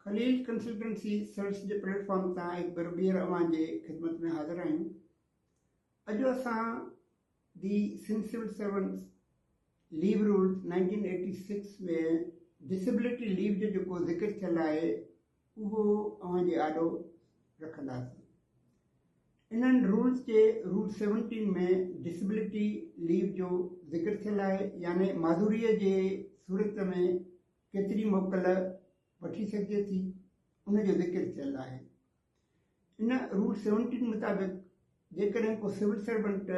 Khalil consultancy search के platform तां एक बार ॿीहर अवां जे ख़िदमत में हाज़िर आहियूं। अॼु असां दी Sindh civil servants leave rules 1986 में डिसेबिलिटी लीव जो जेको ज़िक्र थियल आहे उहो अवां जे आॾो रखंदासीं। इन्हनि रूल्स जे रूल 17 में डिसेबिलिटी लीव जो ज़िक्र थियल आहे, यानी माज़ूरीअ जे सूरत में केतिरी मोकल वठी सघिजे थी उन जो ज़िक्र थियल आहे। इन रूल 17 मुताबिक़ जेकॾहिं को सिविल सर्वेंट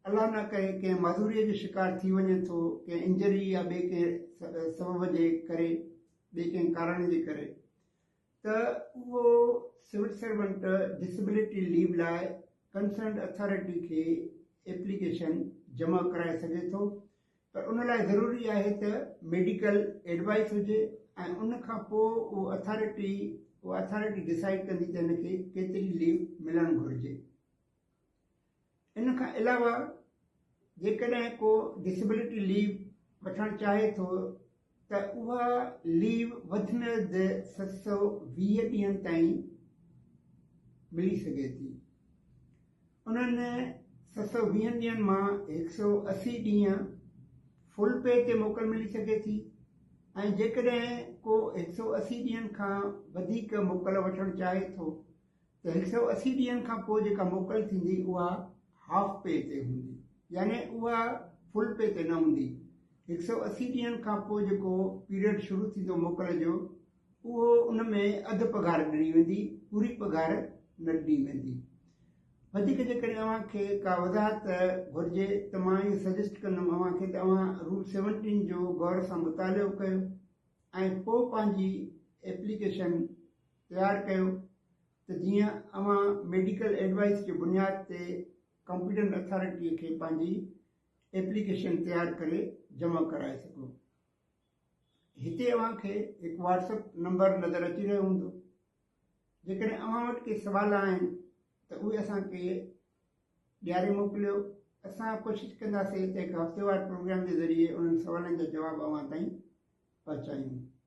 अलाह न करे कंहिं माज़ूरीअ जो शिकार थी वञे थो, कंहिं इंजरी या ॿिए कंहिं सबब जे करे, ॿिए कंहिं कारण जे करे, त उहो सिविल सर्वेंट डिसेबिलिटी लीव लाइ कंसर्न अथॉरिटी खे एप्लीकेशन जमा कराए सघे थो। पर उन लाइ ज़रूरी आहे त मेडिकल एडवाइस हुजे ऐं उन खां पोइ उहा अथॉरिटी डिसाइड कंदी त हिनखे केतिरी लीव मिलणु घुरिजे। इन खां अलावा जेकॾहिं को डिसेबिलिटी लीव वठणु चाहे थो त उहा लीव वधि में वधि 720 ॾींहंनि ताईं मिली सघे थी। उन्हनि 720 ॾींहंनि मां 180 ॾींहं फुल पे ते मोकल मिली सघे थी ऐं जेकॾहिं को 180 ॾींहंनि खां वधीक मोकल वठणु चाहे थो त 180 ॾींहंनि खां पोइ जेका मोकल थींदी उहा हाफ पे ते हूंदी, यानी उहा फुल पे ते न हूंदी। 180 ॾींहंनि खां पोइ जेको पीरियड शुरू थींदो मोकल जो, उहो उन में अधु पघार ॾिनी वेंदी, पूरी पघार न ॾिनी वेंदी। वधीक जेकॾहिं अव्हांखे का वज़ाहत घुरिजे त मां इहो सजेस्ट कंदुमि अव्हांखे त अव्हां रूल 17 जो गौर सां मुतालियो कयो ऐं पोइ पंहिंजी एप्लीकेशन तयारु कयो त जीअं अव्हां मेडिकल एडवाइस जे बुनियाद ते कॉम्पिटेंट अथॉरिटीअ खे पंहिंजी एप्लीकेशन तयारु करे जमा कराए सघो। हिते अव्हांखे हिकु व्हाट्सएप नंबर नज़र अची रहियो हूंदो। जेकॾहिं अव्हां वटि के सुवाल आहिनि त उहे असांखे ॾियारे मोकिलियो। असां कोशिशि कंदासीं त हिकु हफ़्तेवार प्रोग्राम जे ज़रिए उन्हनि सवालनि जा जवाब अव्हां ताईं पहुचायूं।